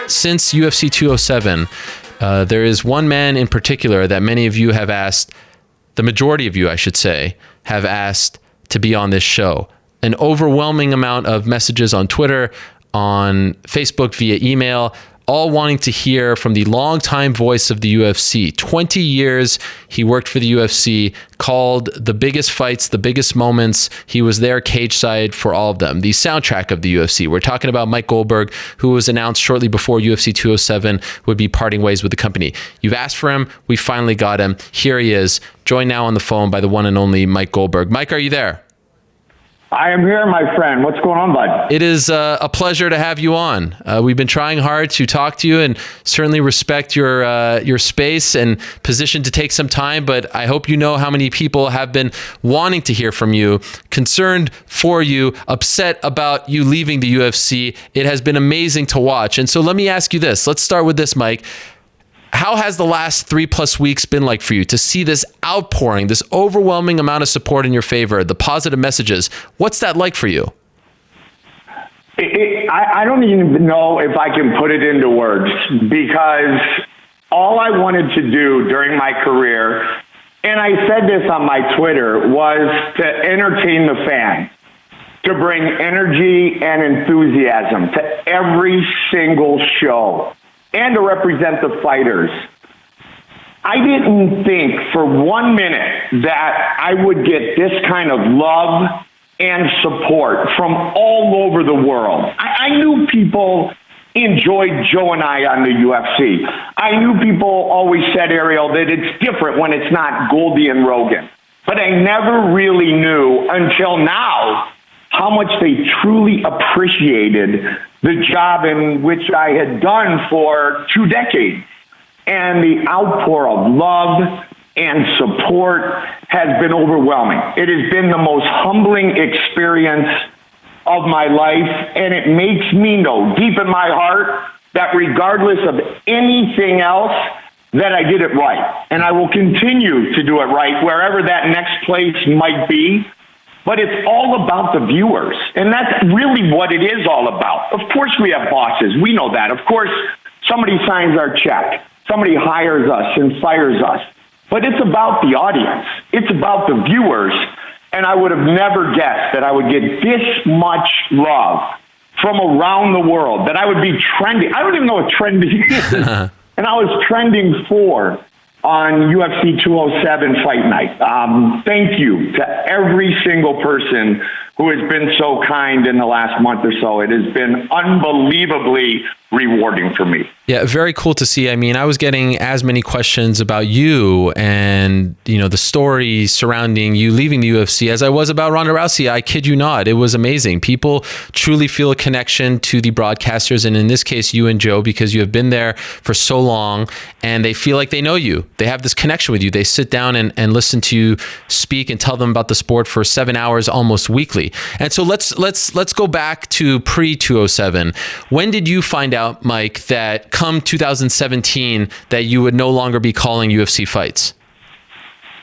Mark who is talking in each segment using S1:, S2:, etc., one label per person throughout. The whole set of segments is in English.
S1: since UFC 207, there is one man in particular that many of you have asked, the majority of you, I should say, have asked to be on this show. An overwhelming amount of messages on Twitter, on Facebook, via email, all wanting to hear from the longtime voice of the UFC. 20 years he worked for the UFC, called the biggest fights, the biggest moments. He was there cage side for all of them. The soundtrack of the UFC. We're talking about Mike Goldberg, who was announced shortly before UFC 207 would be parting ways with the company. You've asked for him. We finally got him. Here he is, joined now on the phone by the one and only Mike Goldberg. Mike, are you there?
S2: I am here, my friend. What's going on, bud?
S1: It is a pleasure to have you on. We've been trying hard to talk to you and certainly respect your space and position to take some time, but I hope you know how many people have been wanting to hear from you, concerned for you, upset about you leaving the UFC. It has been amazing to watch. And so let me ask you this. Let's start with this, Mike. How has the last 3+ weeks been like for you to see this outpouring, this overwhelming amount of support in your favor, the positive messages? What's that like for you?
S2: I don't even know if I can put it into words, because all I wanted to do during my career, and I said this on my Twitter, was to entertain the fan, to bring energy and enthusiasm to every single show, and to represent the fighters. I didn't think for 1 minute that I would get this kind of love and support from all over the world. I knew people enjoyed Joe and I on the UFC. I knew people always said, Ariel, that it's different when it's not Goldie and Rogan. But I never really knew until now how much they truly appreciated the job in which I had done for 2 decades. And the outpour of love and support has been overwhelming. It has been the most humbling experience of my life, and it makes me know deep in my heart that regardless of anything else, that I did it right. And I will continue to do it right wherever that next place might be. But it's all about the viewers. And that's really what it is all about. Of course we have bosses. We know that. Of course somebody signs our check. Somebody hires us and fires us. But it's about the audience. It's about the viewers. And I would have never guessed that I would get this much love from around the world, that I would be trending. I don't even know what trending is. And I was trending 4 on UFC 207 fight night. Thank you to every single person who has been so kind in the last month or so. It has been unbelievably rewarding for me.
S1: Yeah, very cool to see. I mean, I was getting as many questions about you and, you know, the story surrounding you leaving the UFC as I was about Ronda Rousey. I kid you not. It was amazing. People truly feel a connection to the broadcasters, and in this case, you and Joe, because you have been there for so long and they feel like they know you. They have this connection with you. They sit down and listen to you speak and tell them about the sport for 7 hours almost weekly. And so let's go back to pre-207. When did you find out, Mike, that come 2017 that you would no longer be calling UFC fights?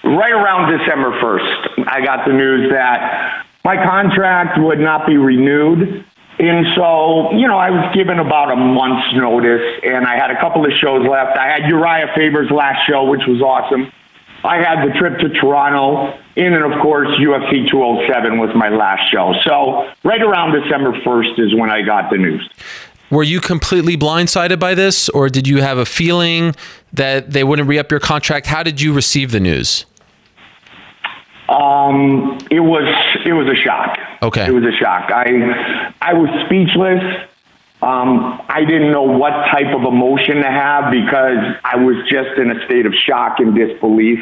S2: Right around December 1st, I got the news that my contract would not be renewed. And so, you know, I was given about a month's notice, and I had a couple of shows left. I had Uriah Faber's last show, which was awesome. I had the trip to Toronto, and then, of course, UFC 207 was my last show. So right around December 1st is when I got the news.
S1: Were you completely blindsided by this, or did you have a feeling that they wouldn't re-up your contract? How did you receive the news?
S2: It was a shock.
S1: Okay.
S2: It was a shock. I was speechless. I didn't know what type of emotion to have because I was just in a state of shock and disbelief.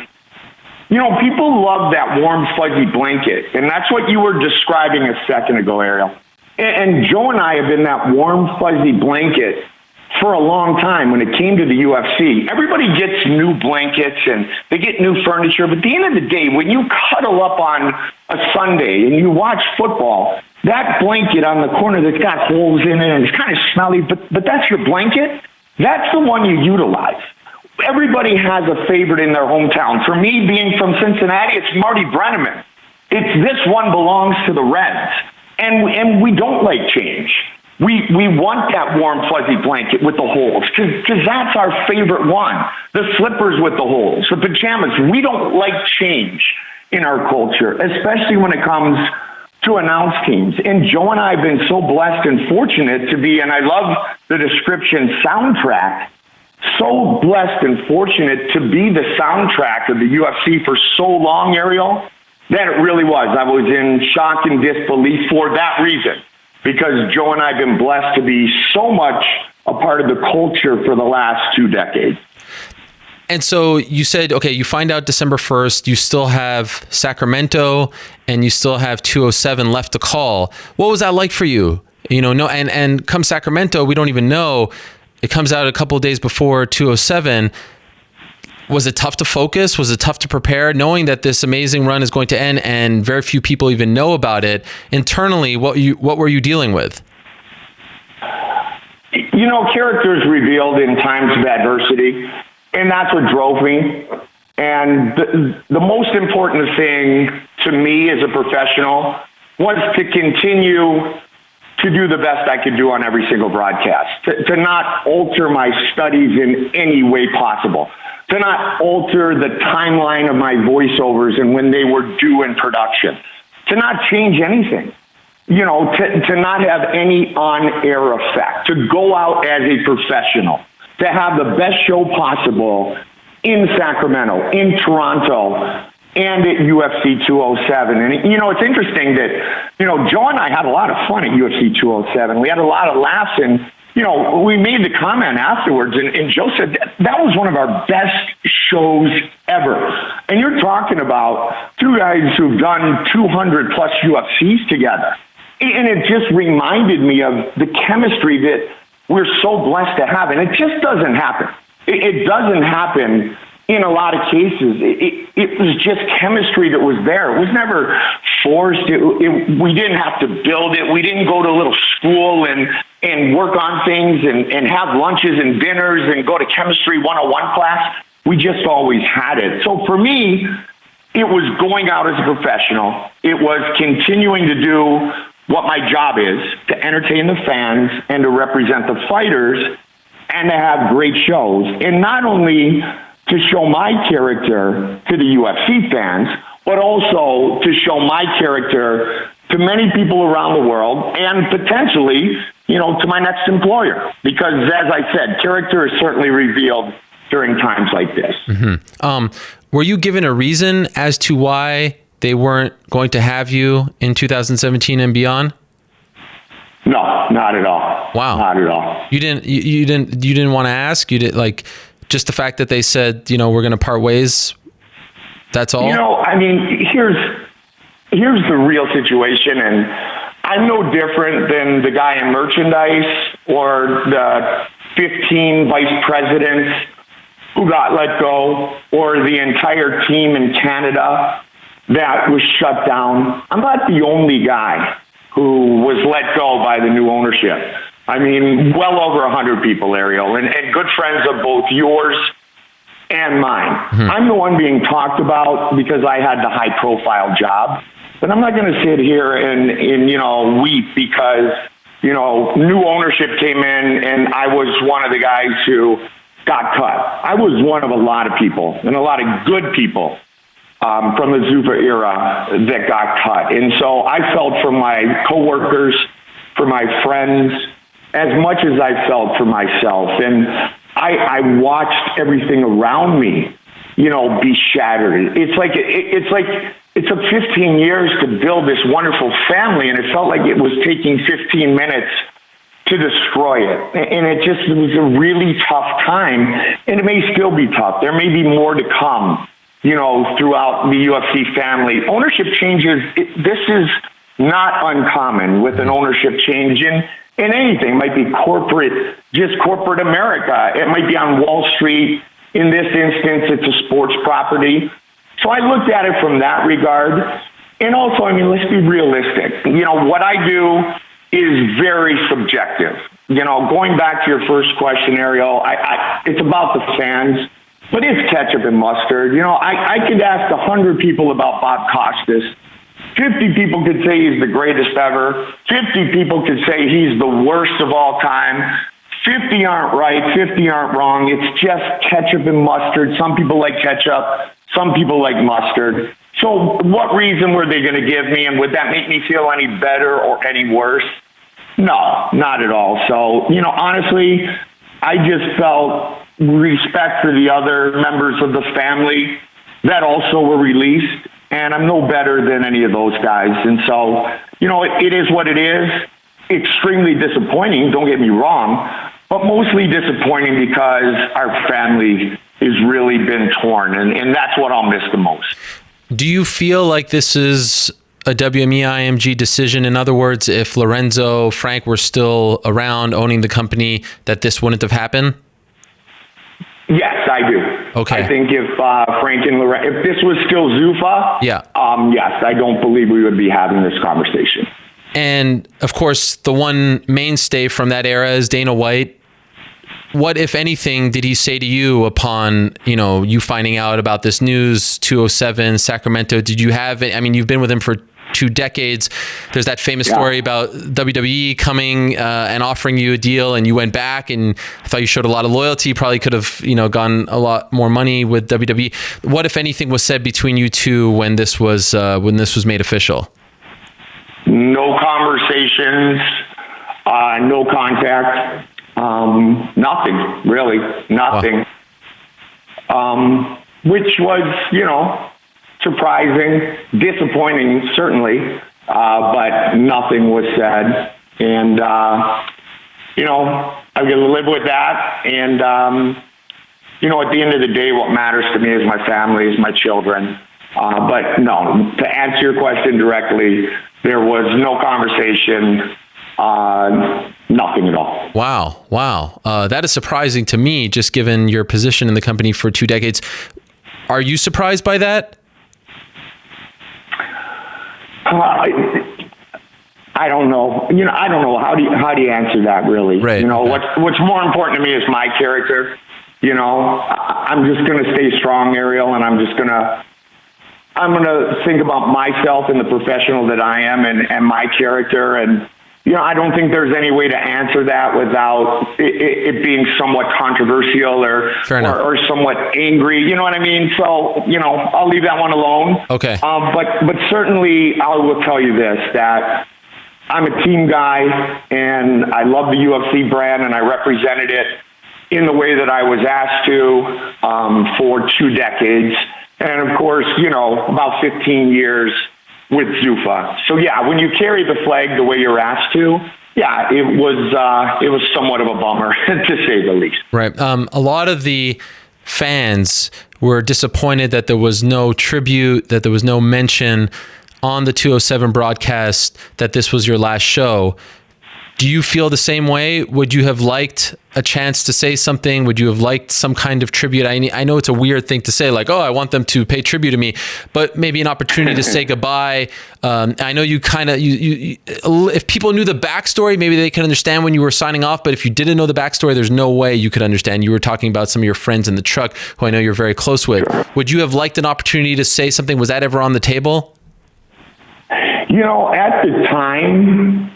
S2: You know, people love that warm, fuzzy blanket, and that's what you were describing a second ago, Ariel. And Joe and I have been that warm, fuzzy blanket for a long time when it came to the UFC. Everybody gets new blankets and they get new furniture, but at the end of the day, when you cuddle up on a Sunday and you watch football, that blanket on the corner that's got holes in it and it's kind of smelly, but that's your blanket, that's the one you utilize. Everybody has a favorite in their hometown. For me, being from Cincinnati, it's Marty Brenneman. It's this one belongs to the Reds. And we don't like change. We want that warm, fuzzy blanket with the holes because that's our favorite one. The slippers with the holes, the pajamas. We don't like change in our culture, especially when it comes to announce teams. And Joe and I have been so blessed and fortunate to be, and I love the description, soundtrack, so blessed and fortunate to be the soundtrack of the UFC for so long, Ariel, that it really was. I was in shock and disbelief for that reason, because Joe and I have been blessed to be so much a part of the culture for the last 2 decades.
S1: And so you said, okay, you find out December 1st, you still have Sacramento and you still have 207 left to call. What was that like for you? And come Sacramento, we don't even know. It comes out a couple of days before 207. Was it tough to focus? Was it tough to prepare, knowing that this amazing run is going to end and very few people even know about it? Internally, what were you dealing with?
S2: Characters revealed in times of adversity, and that's what drove me. And the most important thing to me as a professional was to continue to do the best I could do on every single broadcast, to not alter my studies in any way possible, to not alter the timeline of my voiceovers and when they were due in production, to not change anything, to not have any on-air effect, to go out as a professional, to have the best show possible in Sacramento, in Toronto, and at UFC 207. And, it's interesting that, Joe and I had a lot of fun at UFC 207. We had a lot of laughs, and, we made the comment afterwards, and Joe said that was one of our best shows ever. And you're talking about 2 guys who've done 200 plus UFCs together. And it just reminded me of the chemistry that we're so blessed to have. And it just doesn't happen. It doesn't happen in a lot of cases. It was just chemistry that was there. It was never forced. We didn't have to build it. We didn't go to a little school and work on things and have lunches and dinners and go to chemistry 101 class. We just always had it. So for me, it was going out as a professional. It was continuing to do what my job is, to entertain the fans and to represent the fighters and to have great shows. And not only to show my character to the UFC fans, but also to show my character to many people around the world and potentially, to my next employer. Because as I said, character is certainly revealed during times like this.
S1: Mm-hmm. Were you given a reason as to why they weren't going to have you in 2017 and beyond?
S2: No, not at all.
S1: Wow.
S2: Not at all.
S1: You didn't want to ask? You did, just the fact that they said, we're going to part ways, that's all?
S2: Here's the real situation, and I'm no different than the guy in merchandise or the 15 vice presidents who got let go or the entire team in Canada that was shut down. I'm not the only guy who was let go by the new ownership. Well over 100 people, Ariel, and good friends of both yours and mine. Mm-hmm. I'm the one being talked about because I had the high-profile job. But I'm not going to sit here and weep because, new ownership came in and I was one of the guys who got cut. I was one of a lot of people and a lot of good people from the Zuffa era that got cut. And so I felt for my coworkers, for my friends, as much as I felt for myself. And I watched everything around me, be shattered. It took 15 years to build this wonderful family, and it felt like it was taking 15 minutes to destroy it. And it was a really tough time, and it may still be tough. There may be more to come, throughout the UFC family. Ownership changes, this is not uncommon with an ownership change in anything. It might be just corporate America. It might be on Wall Street. In this instance, it's a sports property. So I looked at it from that regard. And also, let's be realistic. What I do is very subjective. Going back to your first question, Ariel, it's about the fans, but it's ketchup and mustard. I could ask 100 people about Bob Costas 50 people could say he's the greatest ever. 50 people could say he's the worst of all time. 50 aren't right. 50 aren't wrong. It's just ketchup and mustard. Some people like ketchup. Some people like mustard. So what reason were they going to give me? And would that make me feel any better or any worse? No, not at all. So, honestly, I just felt respect for the other members of the family that also were released. And I'm no better than any of those guys. And so, it is what it is. Extremely disappointing, don't get me wrong, but mostly disappointing because our family has really been torn. And that's what I'll miss the most.
S1: Do you feel like this is a WME IMG decision? In other words, if Lorenzo, Frank were still around owning the company, that this wouldn't have happened?
S2: Yes, I do.
S1: Okay.
S2: I think if Frank and Lorenzo, if this was still Zuffa, yes, I don't believe we would be having this conversation.
S1: And of course, the one mainstay from that era is Dana White. What, if anything, did he say to you upon, you finding out about this news, 207, Sacramento? Did you have it? I mean, you've been with him for 2 decades. There's that famous story about WWE coming and offering you a deal, and you went back, and I thought you showed a lot of loyalty. Probably could have, gone a lot more money with WWE. What, if anything, was said between you two when this was made official?
S2: No conversations, no contact. Nothing, really, nothing.
S1: Wow.
S2: Which was, surprising, disappointing, certainly, but nothing was said. And, I'm going to live with that. And, at the end of the day, what matters to me is my family, is my children. But no, to answer your question directly, there was no conversation. Nothing at all.
S1: Wow. That is surprising to me, just given your position in the company for 2 decades. Are you surprised by that?
S2: I don't know. I don't know. How do you answer that, really?
S1: Right.
S2: What's more important to me is my character. I'm just going to stay strong, Ariel, and I'm going to think about myself and the professional that I am and my character. And, I don't think there's any way to answer that without it being somewhat controversial or somewhat angry. You know what I mean? So, I'll leave that one alone.
S1: Okay.
S2: But certainly I will tell you this, that I'm a team guy and I love the UFC brand and I represented it in the way that I was asked to for 2 decades. And of course, about 15 years with Zuffa. So yeah, when you carry the flag the way you're asked to, yeah, it was somewhat of a bummer to say the least.
S1: Right. A lot of the fans were disappointed that there was no tribute, that there was no mention on the 207 broadcast that this was your last show. Do you feel the same way? Would you have liked a chance to say something? Would you have liked some kind of tribute? I know it's a weird thing to say, like, oh, I want them to pay tribute to me, but maybe an opportunity to say goodbye. I know you kind of, if people knew the backstory, maybe they can understand when you were signing off, but if you didn't know the backstory, there's no way you could understand. You were talking about some of your friends in the truck who I know you're very close with. Would you have liked an opportunity to say something? Was that ever on the table?
S2: At the time,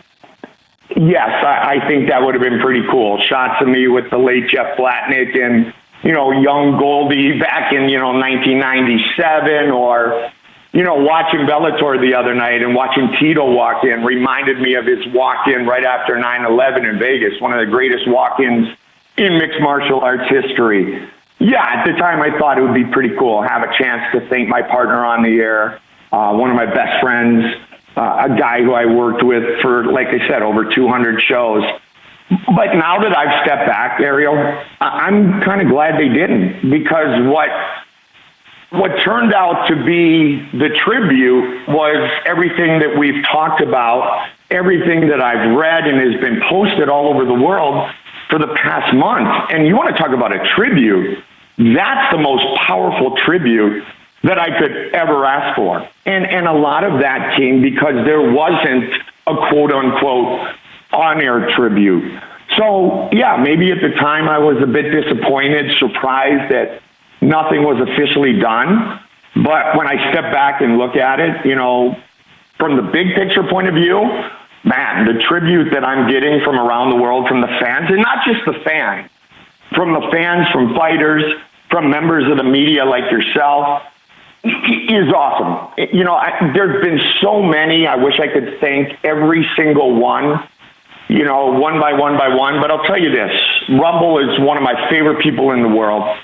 S2: yes, I think that would have been pretty cool. Shots of me with the late Jeff Blatnick and, young Goldie back in, 1997, or, watching Bellator the other night and watching Tito walk in reminded me of his walk-in right after 9/11 in Vegas, one of the greatest walk-ins in mixed martial arts history. Yeah, at the time I thought it would be pretty cool, have a chance to thank my partner on the air, one of my best friends, a guy who I worked with for, like I said, over 200 shows. But now that I've stepped back, Ariel, I'm kind of glad they didn't, because what turned out to be the tribute was everything that we've talked about, everything that I've read and has been posted all over the world for the past month. And you want to talk about a tribute, that's the most powerful tribute that I could ever ask for. And a lot of that came because there wasn't a quote-unquote on-air tribute. So, yeah, maybe at the time I was a bit disappointed, surprised that nothing was officially done. But when I step back and look at it, from the big picture point of view, man, the tribute that I'm getting from around the world from the fans, and not just the fans, from fighters, from members of the media like yourself, is awesome. You know, there's been so many. I wish I could thank every single one, you know, one by one, but I'll tell you this, Rumble is one of my favorite people in the world.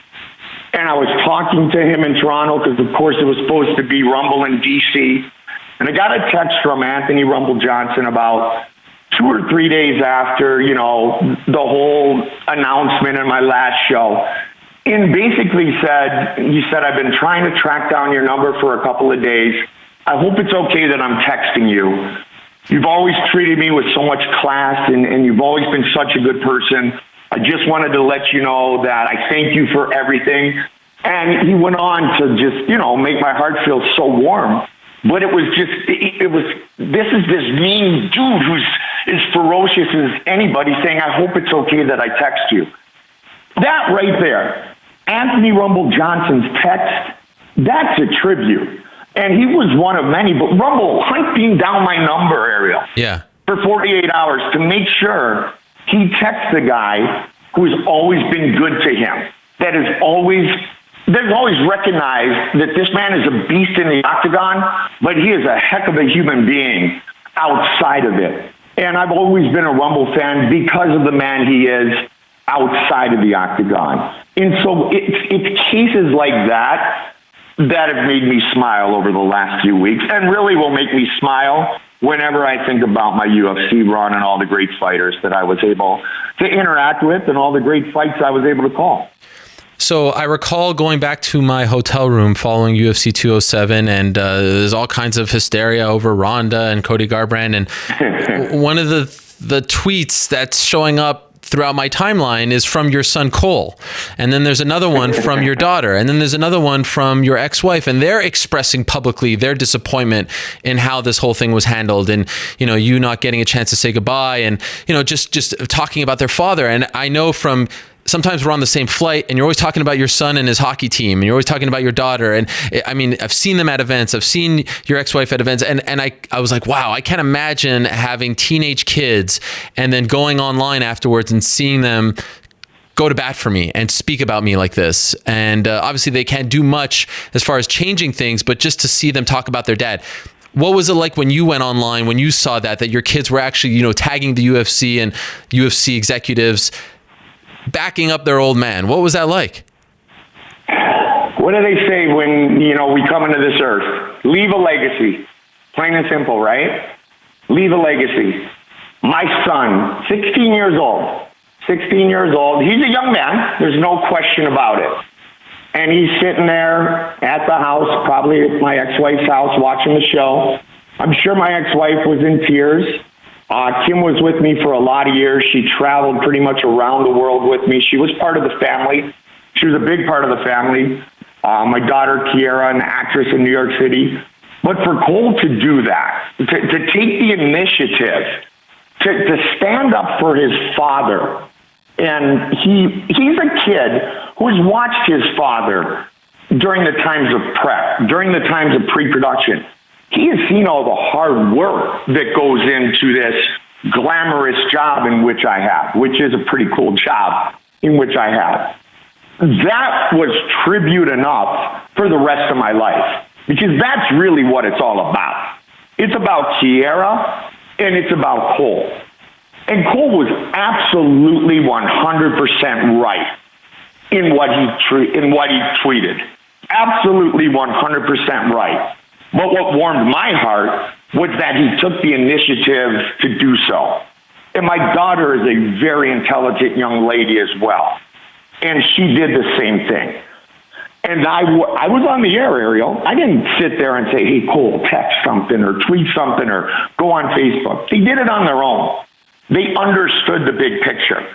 S2: And I was talking to him in Toronto because, of course, it was supposed to be Rumble in D.C., and I got a text from Anthony Rumble Johnson about 2 or 3 days after, you know, the whole announcement in my last show. And basically he said, I've been trying to track down your number for a couple of days. I hope it's okay that I'm texting you. You've always treated me with so much class, and you've always been such a good person. I just wanted to let you know that I thank you for everything. And he went on to just, you know, make my heart feel so warm. But it was just, this is this mean dude who's as ferocious as anybody saying, I hope it's okay that I text you. That right there, Anthony Rumble Johnson's text, that's a tribute. And he was one of many, but Rumble hunting down my number, Ariel, for 48 hours to make sure he texts the guy who has always been good to him, they've always recognized that this man is a beast in the octagon, but he is a heck of a human being outside of it. And I've always been a Rumble fan because of the man he is outside of the octagon. And so it's cases like that have made me smile over the last few weeks, and really will make me smile whenever I think about my UFC run and all the great fighters that I was able to interact with and all the great fights I was able to call.
S1: So I recall going back to my hotel room following UFC 207, and there's all kinds of hysteria over Ronda and Cody Garbrandt. And one of the tweets that's showing up throughout my timeline is from your son Cole, and then there's another one from your daughter, and then there's another one from your ex-wife, and they're expressing publicly their disappointment in how this whole thing was handled, and you know, you not getting a chance to say goodbye, and you know, just talking about their father. And I know from sometimes we're on the same flight and you're always talking about your son and his hockey team, and you're always talking about your daughter. And I mean, I've seen them at events, I've seen your ex-wife at events, and I was like, wow, I can't imagine having teenage kids and then going online afterwards and seeing them go to bat for me and speak about me like this. And obviously they can't do much as far as changing things, but just to see them talk about their dad. What was it like when you went online, when you saw that your kids were actually, you know, tagging the UFC and UFC executives, backing up their old man? What was that like?
S2: What do they say when, you know, we come into this earth? Leave a legacy. Plain and simple, right? Leave a legacy. My son, 16 years old. He's a young man. There's no question about it. And he's sitting there at the house, probably at my ex-wife's house, watching the show. I'm sure my ex-wife was in tears. Kim was with me for a lot of years. She traveled pretty much around the world with me. She was part of the family. She was a big part of the family. My daughter, Kiera, an actress in New York City. But for Cole to do that, to take the initiative, to stand up for his father, and he's a kid who's watched his father during the times of prep, during the times of pre-production. He has seen all the hard work that goes into this glamorous job in which I have, which is a pretty cool job in which I have. That was tribute enough for the rest of my life, because that's really what it's all about. It's about Kiera and it's about Cole. And Cole was absolutely 100% right in what he tweeted. Absolutely 100% right. But what warmed my heart was that he took the initiative to do so. And my daughter is a very intelligent young lady as well. And she did the same thing. And I was on the air, Ariel. I didn't sit there and say, hey, Cole, text something or tweet something or go on Facebook. They did it on their own. They understood the big picture.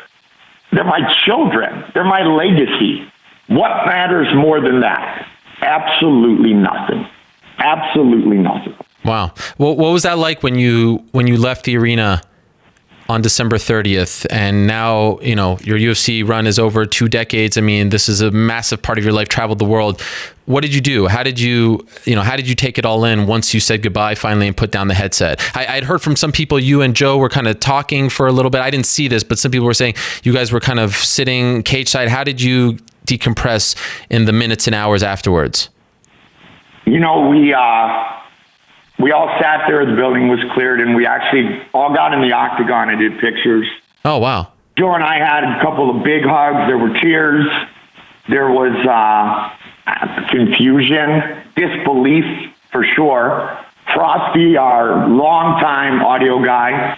S2: They're my children. They're my legacy. What matters more than that? Absolutely nothing. Absolutely nothing.
S1: Wow. Well, what was that like when you left the arena on December 30th, and now, you know, your UFC run is over 2 decades. I mean, this is a massive part of your life, traveled the world. What did you do? How did you take it all in once you said goodbye finally and put down the headset? I'd heard from some people, you and Joe were kind of talking for a little bit. I didn't see this, but some people were saying you guys were kind of sitting cage side. How did you decompress in the minutes and hours afterwards?
S2: You know, we all sat there, the building was cleared, and we actually all got in the octagon and did pictures.
S1: Oh, wow.
S2: Joe and I had a couple of big hugs. There were tears. There was confusion, disbelief for sure. Frosty, our longtime audio guy,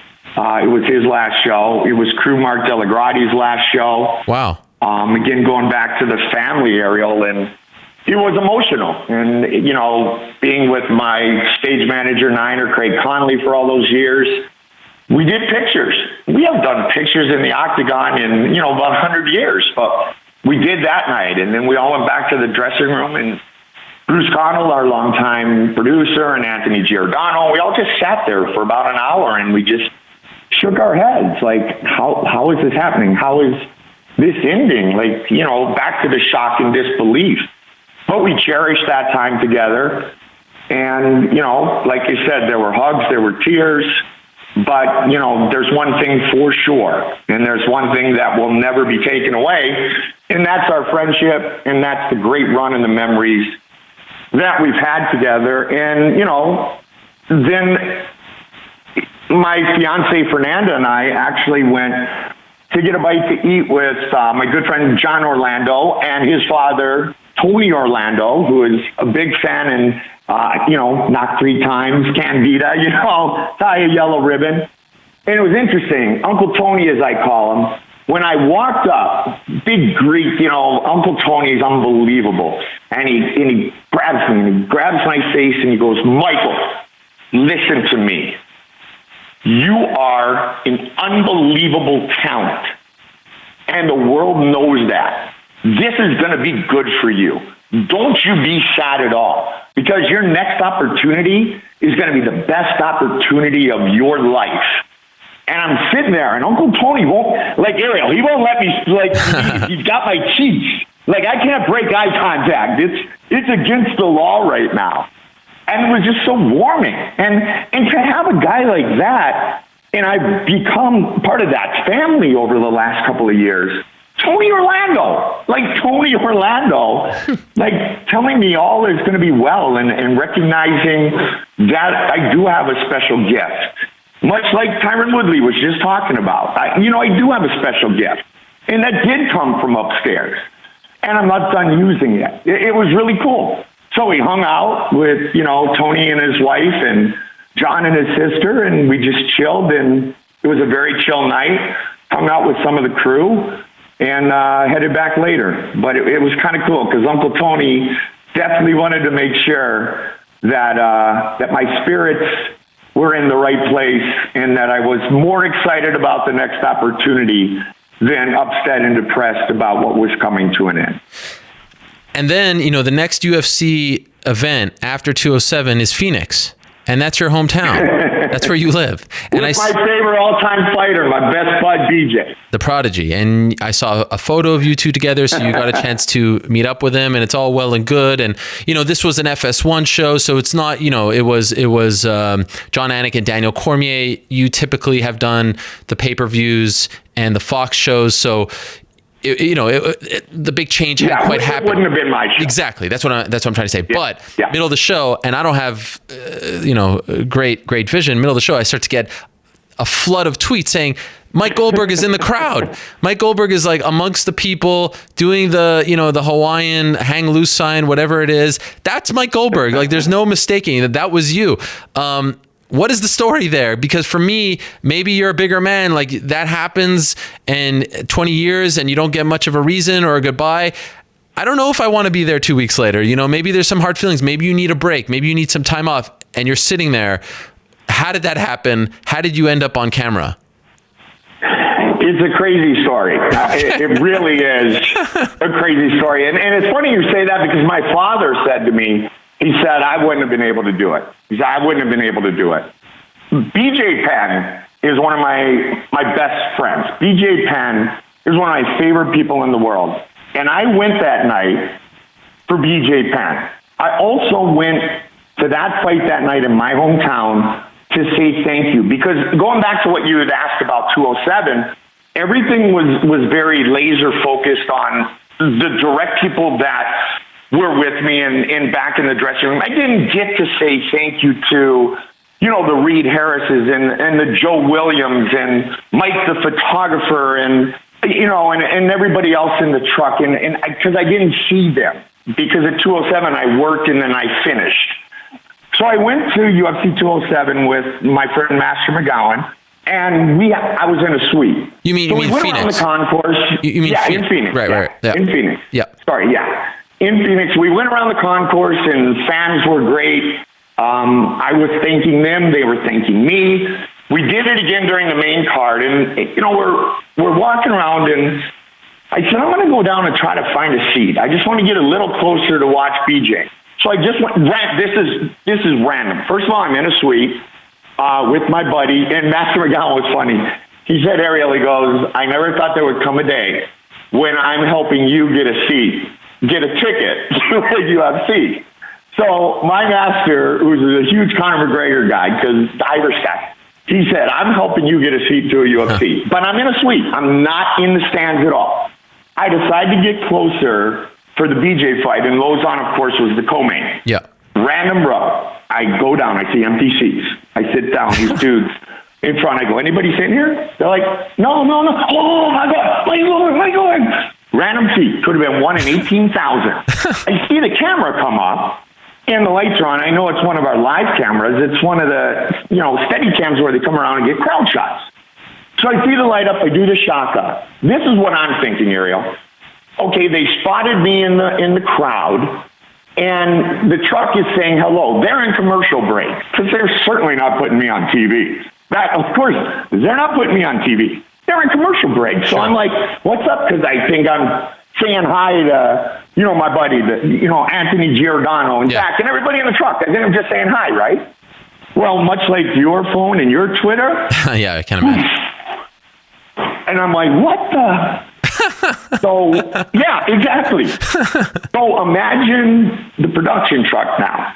S2: it was his last show. It was crew Mark Delagrati's last show.
S1: Wow.
S2: Again, going back to the family, Ariel, and it was emotional. And, you know, being with my stage manager, Niner, Craig Conley, for all those years, we did pictures. We have done pictures in the octagon in, you know, about 100 years, but we did that night. And then we all went back to the dressing room, and Bruce Connell, our longtime producer, and Anthony Giordano, we all just sat there for about an hour, and we just shook our heads like, how is this happening? How is this ending? Like, you know, back to the shock and disbelief. But we cherished that time together. And, you know, like you said, there were hugs, there were tears. But, you know, there's one thing for sure, and there's one thing that will never be taken away, and that's our friendship, and that's the great run and the memories that we've had together. And, you know, then my fiance Fernanda and I actually went to get a bite to eat with my good friend John Orlando and his father, Tony Orlando, who is a big fan and, you know, knocked 3 times, Candida, you know, tie a yellow ribbon. And it was interesting. Uncle Tony, as I call him, when I walked up, big Greek, you know, Uncle Tony is unbelievable. And he grabs me, and he grabs my face, and he goes, "Michael, listen to me. You are an unbelievable talent, and the world knows that. This is going to be good for you. Don't you be sad at all, because your next opportunity is going to be the best opportunity of your life." And I'm sitting there, and Uncle Tony won't, like Ariel, he won't let me, like, he's got my cheeks. Like, I can't break eye contact. It's against the law right now. And it was just so warming. And to have a guy like that, and I've become part of that family over the last couple of years, Tony Orlando, like telling me all is going to be well, and recognizing that I do have a special gift. Much like Tyron Woodley was just talking about. I do have a special gift. And that did come from upstairs. And I'm not done using it. It was really cool. So we hung out with, you know, Tony and his wife and John and his sister, and we just chilled, and it was a very chill night. Hung out with some of the crew and headed back later. But it was kind of cool because Uncle Tony definitely wanted to make sure that my spirits were in the right place, and that I was more excited about the next opportunity than upset and depressed about what was coming to an end.
S1: And then, you know, the next UFC event after 207 is Phoenix, and that's your hometown. That's where you live. And
S2: my favorite all-time fighter, my best bud, BJ.
S1: The Prodigy. And I saw a photo of you two together, so you got a chance to meet up with him, and it's all well and good. And, you know, this was an FS1 show, so it's not, you know, it was John Anik and Daniel Cormier. You typically have done the pay-per-views and the Fox shows, so the big change hadn't quite happened.
S2: It wouldn't have been my show.
S1: Exactly. That's what I'm trying to say.
S2: Yeah.
S1: But middle of the show, and I don't have, great vision. Middle of the show, I start to get a flood of tweets saying, Mike Goldberg is in the crowd. Mike Goldberg is like amongst the people doing the Hawaiian hang loose sign, whatever it is. That's Mike Goldberg. Like, there's no mistaking that was you. What is the story there? Because for me, maybe you're a bigger man, like that happens in 20 years and you don't get much of a reason or a goodbye. I don't know if I want to be there 2 weeks later. You know, maybe there's some hard feelings. Maybe you need a break. Maybe you need some time off, and you're sitting there. How did that happen? How did you end up on camera?
S2: It's a crazy story. It really is a crazy story. And it's funny you say that, because my father said to me, he said, I wouldn't have been able to do it. He said, I wouldn't have been able to do it. BJ Penn is one of my best friends. BJ Penn is one of my favorite people in the world. And I went that night for BJ Penn. I also went to that fight that night in my hometown to say thank you. Because going back to what you had asked about 207, everything was very laser focused on the direct people that were with me and back in the dressing room. I didn't get to say thank you to, the Reed Harrises and the Joe Williams and Mike the photographer and everybody else in the truck. And because I didn't see them, because at 207 I worked and then I finished. So I went to UFC 207 with my friend Master McGowan, and I was in a suite.
S1: You mean
S2: we went
S1: Phoenix?
S2: around the concourse.
S1: You mean
S2: in Phoenix.
S1: Right. Yeah.
S2: In Phoenix.
S1: Yeah.
S2: Sorry, yeah. In Phoenix, we went around the concourse, and fans were great. I was thanking them; they were thanking me. We did it again during the main card, and we're walking around, and I said, I'm going to go down and try to find a seat. I just want to get a little closer to watch BJ. So I just went. This is random. First of all, I'm in a suite with my buddy, and Master McGowan was funny. He said, Ariel, he goes, I never thought there would come a day when I'm helping you get a ticket to the UFC. So my master, who's a huge Conor McGregor guy, because I respect, he said, I'm helping you get a seat to a UFC. But I'm in a suite. I'm not in the stands at all. I decided to get closer for the BJ fight, and Lozon, of course, was the co-main.
S1: Yeah.
S2: Random row. I go down. I see empty seats. I sit down. These dudes in front. I go, anybody sitting here? They're like, no. Oh, my God. Where you going? Random seat. Could have been 1 in 18,000. I see the camera come up, and the lights are on. I know it's one of our live cameras. It's one of the, steady cams where they come around and get crowd shots. So I see the light up. I do the shaka. This is what I'm thinking, Ariel. Okay, they spotted me in the crowd, and the truck is saying hello. They're in commercial break, because they're certainly not putting me on TV. Of course, they're not putting me on TV. They're in commercial break. So I'm like, what's up? Because I think I'm saying hi to, my buddy, Anthony Giordano and Zach and everybody in the truck. I think I'm just saying hi, right? Well, much like your phone and your Twitter.
S1: Yeah, I can imagine.
S2: And I'm like, what the? So, yeah, exactly. So imagine the production truck now.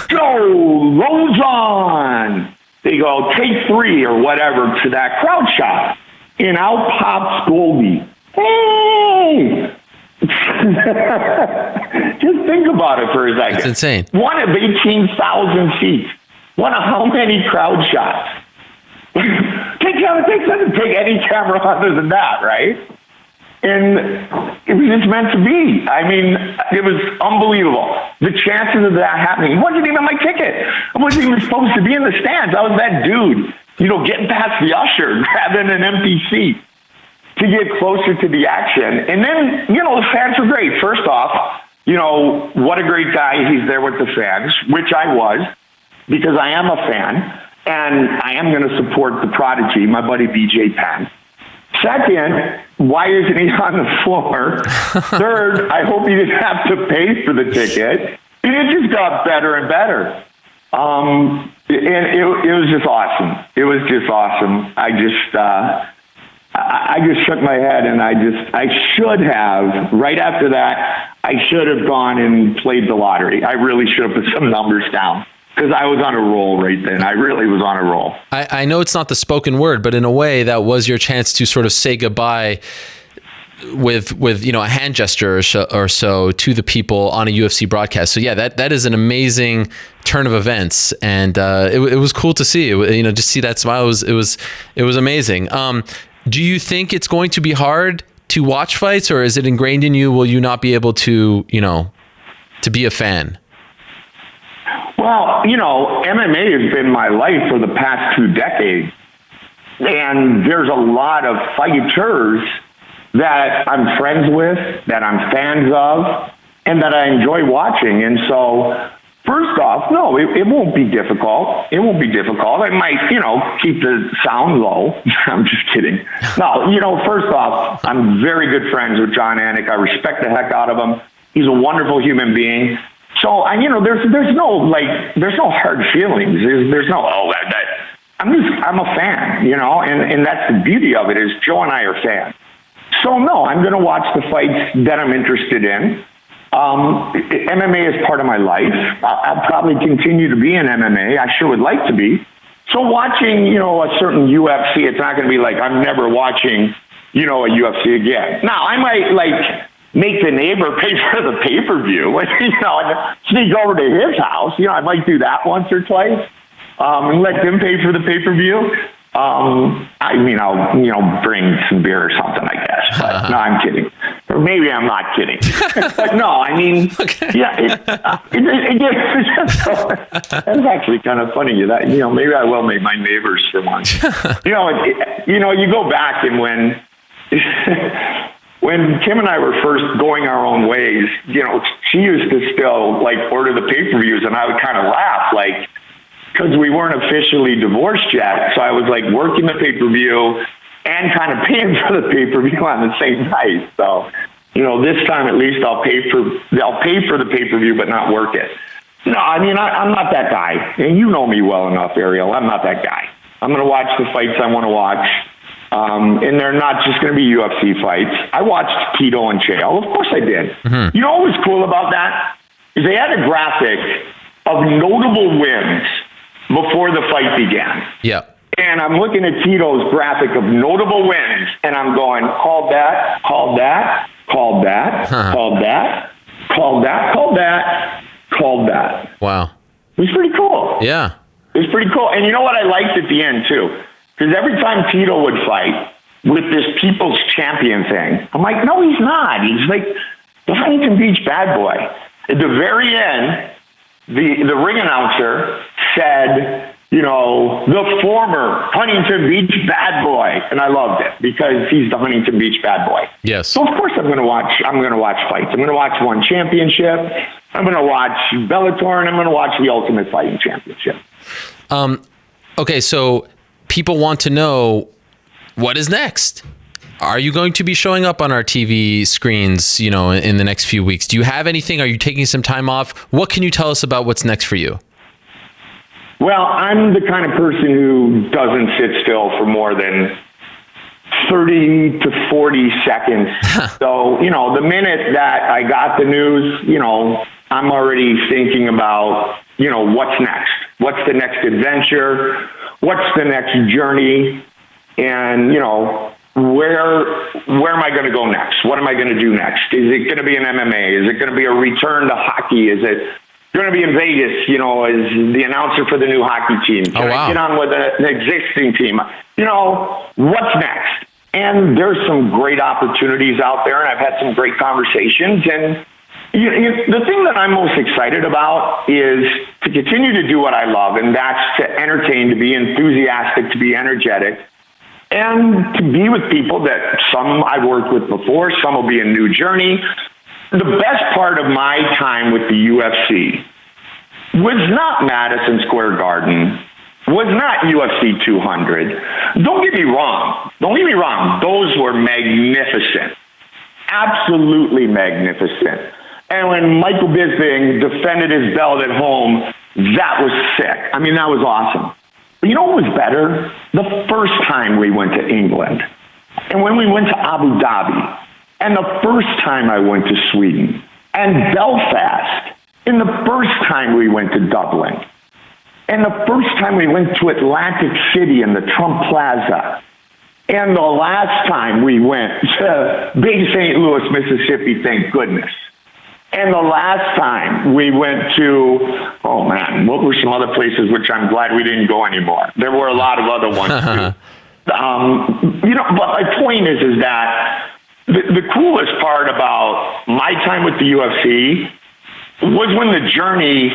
S2: Joe Lozon. They go, take 3 or whatever to that crowd shot. And out pops Goldie. Hey! Just think about it for a second.
S1: That's insane.
S2: One of 18,000 seats. One of how many crowd shots? Take any camera other than that, right? And it was just meant to be. I mean, it was unbelievable. The chances of that happening. It wasn't even my ticket. I wasn't even supposed to be in the stands. I was that dude, getting past the usher, grabbing an empty seat to get closer to the action. And then, the fans were great. First off, what a great guy. He's there with the fans, which I was, because I am a fan. And I am going to support the prodigy, my buddy BJ Penn. Second, why isn't he on the floor? Third, I hope he didn't have to pay for the ticket. And it just got better and better. And it was just awesome. It was just awesome. I just shook my head, and I should have, right after that, I should have gone and played the lottery. I really should have put some numbers down. Because I was on a roll right then. I really was on a roll.
S1: I know it's not the spoken word, but in a way that was your chance to sort of say goodbye with a hand gesture or so to the people on a UFC broadcast. So yeah, that is an amazing turn of events, and it was cool to see. Just see that smile. It was amazing. Do you think it's going to be hard to watch fights, or is it ingrained in you? Will you not be able to to be a fan?
S2: Well, MMA has been my life for the past 2 decades. And there's a lot of fighters that I'm friends with, that I'm fans of, and that I enjoy watching. And so, first off, no, it won't be difficult. It won't be difficult. I might, keep the sound low. I'm just kidding. No, first off, I'm very good friends with John Anik. I respect the heck out of him. He's a wonderful human being. So, there's no hard feelings. There's no, I'm a fan, and that's the beauty of it is Joe and I are fans. So no, I'm going to watch the fights that I'm interested in. MMA is part of my life. I'll probably continue to be in MMA. I sure would like to be. So watching, a certain UFC, it's not going to be like I'm never watching, a UFC again. Now, I might make the neighbor pay for the pay-per-view, and sneak over to his house. I might do that once or twice, and let them pay for the pay-per-view. I'll bring some beer or something, I guess. But no, I'm kidding. Or maybe I'm not kidding. But no, I mean,
S1: okay.
S2: Yeah, that's actually kind of funny. That maybe I will make my neighbors for once. You go back and when Kim and I were first going our own ways, she used to still order the pay-per-views, and I would kind of laugh because we weren't officially divorced yet. So I was working the pay-per-view and kind of paying for the pay-per-view on the same night. So, this time at least I'll pay for the pay-per-view, but not work it. No, I mean, I'm not that guy. And you know me well enough, Ariel. I'm not that guy. I'm going to watch the fights I want to watch. And they're not just going to be UFC fights. I watched Tito and Chael. Of course I did. Mm-hmm. You know what was cool about that? Is they had a graphic of notable wins before the fight began.
S1: Yeah.
S2: And I'm looking at Tito's graphic of notable wins, and I'm going, called that, called that, called that, called that, called that, called that, called that.
S1: Wow.
S2: It was pretty cool.
S1: Yeah.
S2: It was pretty cool. And you know what I liked at the end, too? Because every time Tito would fight with this People's Champion thing, I'm like, no, he's not. He's like the Huntington Beach bad boy. At the very end, the ring announcer said, the former Huntington Beach bad boy. And I loved it because he's the Huntington Beach bad boy.
S1: Yes.
S2: So of course I'm going to watch fights. I'm going to watch One Championship. I'm going to watch Bellator, and I'm going to watch the Ultimate Fighting Championship.
S1: Okay. So people want to know what is next. Are you going to be showing up on our TV screens, in the next few weeks? Do you have anything? Are you taking some time off? What can you tell us about what's next for you?
S2: Well, I'm the kind of person who doesn't sit still for more than 30 to 40 seconds. So, the minute that I got the news, I'm already thinking about, what's next? What's the next adventure? What's the next journey? And, where am I going to go next? What am I going to do next? Is it going to be an MMA? Is it going to be a return to hockey? Is it going to be in Vegas, as the announcer for the new hockey team? Can I get on with an existing team? What's next? And there's some great opportunities out there, and I've had some great conversations. And the thing that I'm most excited about is to continue to do what I love, and that's to entertain, to be enthusiastic, to be energetic, and to be with people that some I've worked with before, some will be a new journey. The best part of my time with the UFC was not Madison Square Garden, was not UFC 200. Don't get me wrong. Those were magnificent. Absolutely magnificent. And when Michael Bisping defended his belt at home, that was sick. I mean, that was awesome. But you know what was better? The first time we went to England, and when we went to Abu Dhabi, and the first time I went to Sweden, and Belfast, and the first time we went to Dublin, and the first time we went to Atlantic City in the Trump Plaza, and the last time we went to Big St. Louis, Mississippi, thank goodness. And the last time we went to, what were some other places which I'm glad we didn't go anymore? There were a lot of other ones too. But my point is that the coolest part about my time with the UFC was when the journey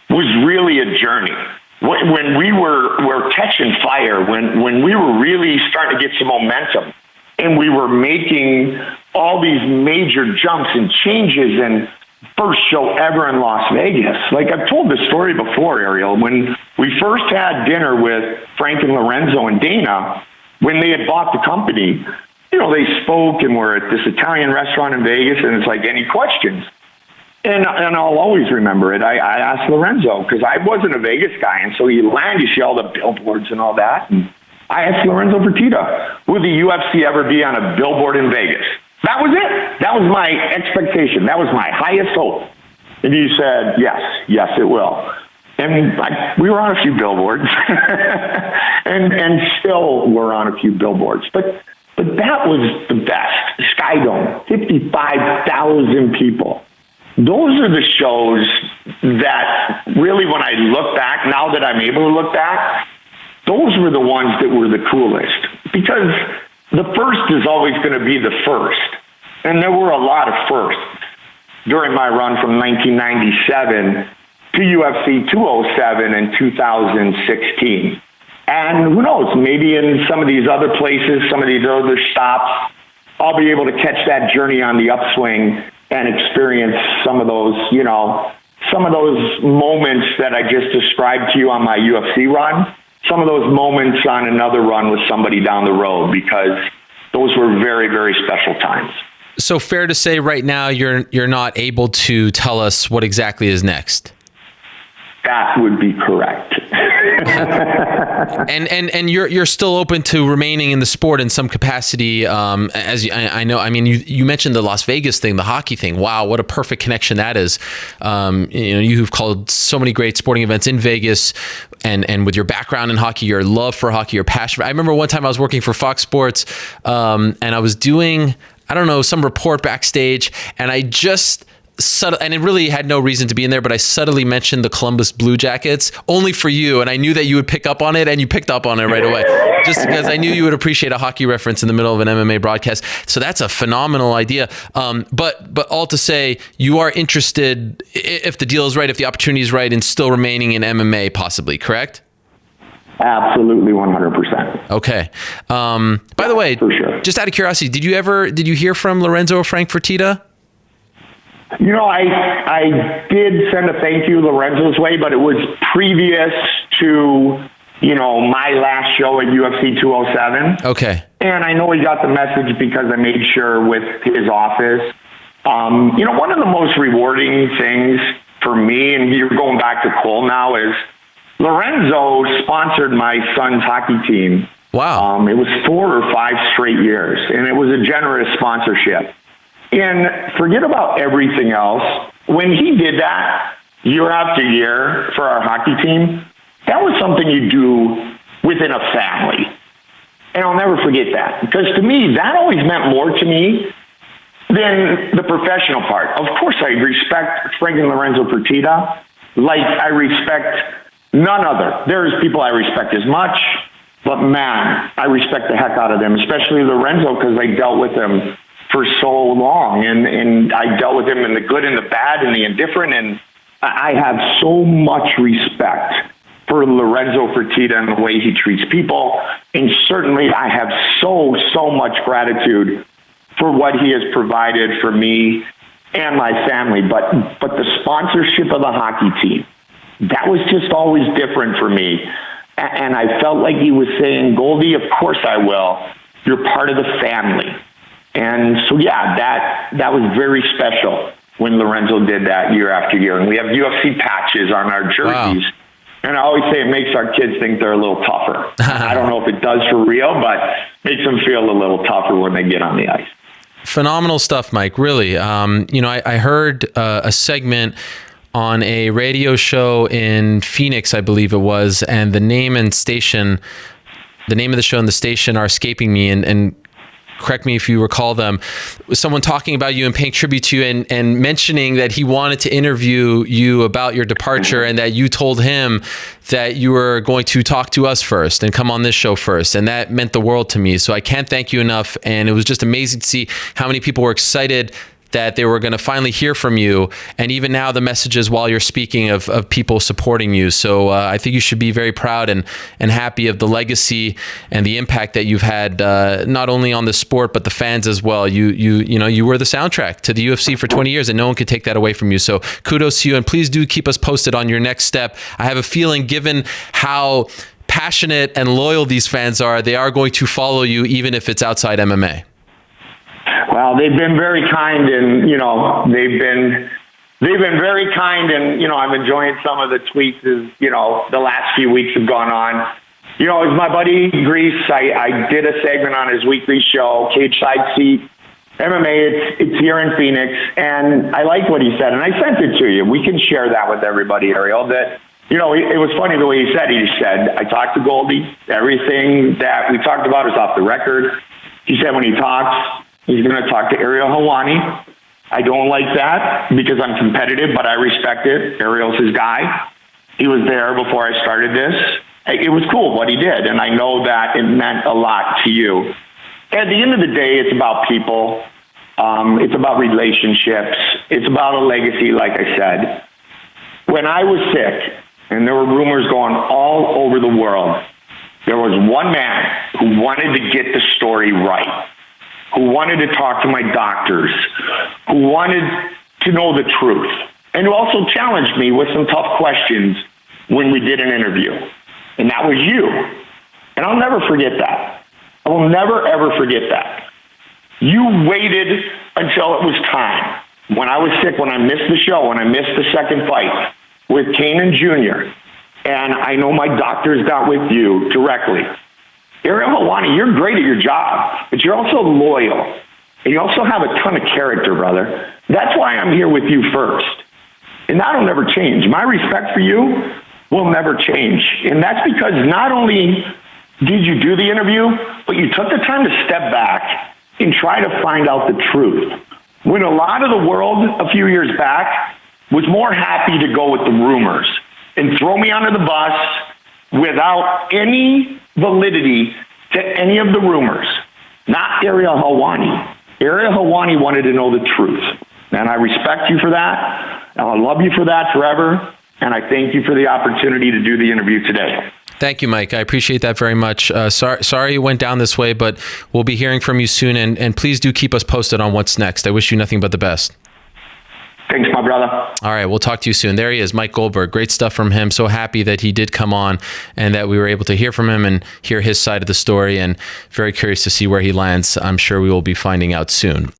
S2: was really a journey. When we were catching fire, when we were really starting to get some momentum, and we were making all these major jumps and changes, and first show ever in Las Vegas. Like I've told this story before, Ariel, when we first had dinner with Frank and Lorenzo and Dana, when they had bought the company, they spoke and were at this Italian restaurant in Vegas, and it's like, any questions? And I'll always remember it. I asked Lorenzo, because I wasn't a Vegas guy, and so you land, you see all the billboards and all that. And I asked Lorenzo Fertitta, will the UFC ever be on a billboard in Vegas? That was it. That was my expectation. That was my highest hope. And he said, yes, it will. And we were on a few billboards, and still we're on a few billboards. But that was the best. Sky Dome, 55,000 people. Those are the shows that really, when I look back, now that I'm able to look back, those were the ones that were the coolest. Because the first is always going to be the first. And there were a lot of firsts during my run from 1997 to UFC 207 in 2016. And who knows, maybe in some of these other places, some of these other stops, I'll be able to catch that journey on the upswing and experience some of those, some of those moments that I just described to you on my UFC run, some of those moments on another run with somebody down the road, because those were very, very special times.
S1: So fair to say right now you're not able to tell us what exactly is next?
S2: That would be correct.
S1: and you're still open to remaining in the sport in some capacity. I know. I mean, you mentioned the Las Vegas thing, the hockey thing. Wow, what a perfect connection that is. You've called so many great sporting events in Vegas, and with your background in hockey, your love for hockey, your passion. I remember one time I was working for Fox Sports, and I was doing, I don't know, some report backstage, and I just and it really had no reason to be in there, but I subtly mentioned the Columbus Blue Jackets only for you, and I knew that you would pick up on it, and you picked up on it right away, just because I knew you would appreciate a hockey reference in the middle of an MMA broadcast. So that's a phenomenal idea. But all to say, you are interested, if the deal is right, if the opportunity is right, in still remaining in MMA, possibly, correct?
S2: Absolutely, 100%.
S1: Okay. By the way,
S2: for sure.
S1: Just out of curiosity, did you hear from Lorenzo or Frank Fertitta?
S2: I did send a thank you Lorenzo's way, but it was previous to, my last show at UFC 207.
S1: Okay.
S2: And I know he got the message because I made sure with his office. One of the most rewarding things for me, and you're going back to Cole now, is Lorenzo sponsored my son's hockey team.
S1: Wow.
S2: It was 4 or 5 straight years, and it was a generous sponsorship. And forget about everything else. When he did that year after year for our hockey team, that was something you do within a family. And I'll never forget that, because to me, that always meant more to me than the professional part. Of course, I respect Frank and Lorenzo Fertitta like I respect none other. There's people I respect as much, but man, I respect the heck out of them, especially Lorenzo, because I dealt with him for so long, and I dealt with him in the good and the bad and the indifferent, and I have so much respect for Lorenzo Fertitta and the way he treats people, and certainly I have so much gratitude for what he has provided for me and my family, but the sponsorship of the hockey team, that was just always different for me, and I felt like he was saying, Goldie, of course I will, you're part of the family. And so, that was very special when Lorenzo did that year after year. And we have UFC patches on our jerseys. Wow. And I always say it makes our kids think they're a little tougher. I don't know if it does for real, but makes them feel a little tougher when they get on the ice.
S1: Phenomenal stuff, Mike, really. I heard a segment on a radio show in Phoenix, I believe it was, and the name of the show and the station are escaping me, and correct me if you recall them, someone talking about you and paying tribute to you and mentioning that he wanted to interview you about your departure, and that you told him that you were going to talk to us first and come on this show first. And that meant the world to me. So I can't thank you enough. And it was just amazing to see how many people were excited that they were going to finally hear from you. And even now the messages while you're speaking of people supporting you. So I think you should be very proud and happy of the legacy and the impact that you've had, not only on the sport, but the fans as well. You were the soundtrack to the UFC for 20 years, and no one could take that away from you. So kudos to you. And please do keep us posted on your next step. I have a feeling, given how passionate and loyal these fans are, they are going to follow you, even if it's outside MMA.
S2: Well, they've been very kind, and they've been they've been very kind, and, I'm enjoying some of the tweets as, the last few weeks have gone on. It was my buddy Grease. I did a segment on his weekly show, Cage Side Seat MMA. It's here in Phoenix, and I like what he said, and I sent it to you. We can share that with everybody, Ariel, that, it was funny the way he said, I talked to Goldie. Everything that we talked about is off the record. He said when he talks, he's going to talk to Ariel Helwani. I don't like that because I'm competitive, but I respect it. Ariel's his guy. He was there before I started this. It was cool what he did, and I know that it meant a lot to you. At the end of the day, it's about people. It's about relationships. It's about a legacy, like I said. When I was sick, and there were rumors going all over the world, there was one man who wanted to get the story right, who wanted to talk to my doctors, who wanted to know the truth, and who also challenged me with some tough questions when we did an interview. And that was you. And I'll never forget that. I will never, ever forget that. You waited until it was time. When I was sick, when I missed the show, when I missed the second fight with Kanan Jr., and I know my doctors got with you directly. Ariel Helwani, you're great at your job, but you're also loyal. And you also have a ton of character, brother. That's why I'm here with you first. And that'll never change. My respect for you will never change. And that's because not only did you do the interview, but you took the time to step back and try to find out the truth. When a lot of the world a few years back was more happy to go with the rumors and throw me under the bus without any validity to any of the rumors. Not Ariel Helwani. Ariel Helwani wanted to know the truth. And I respect you for that. And I love you for that forever. And I thank you for the opportunity to do the interview today.
S1: Thank you, Mike. I appreciate that very much. Sorry it went down this way, but we'll be hearing from you soon. And please do keep us posted on what's next. I wish you nothing but the best.
S2: Thanks, my brother.
S1: All right, we'll talk to you soon. There he is, Mike Goldberg. Great stuff from him. So happy that he did come on and that we were able to hear from him and hear his side of the story, and very curious to see where he lands. I'm sure we will be finding out soon.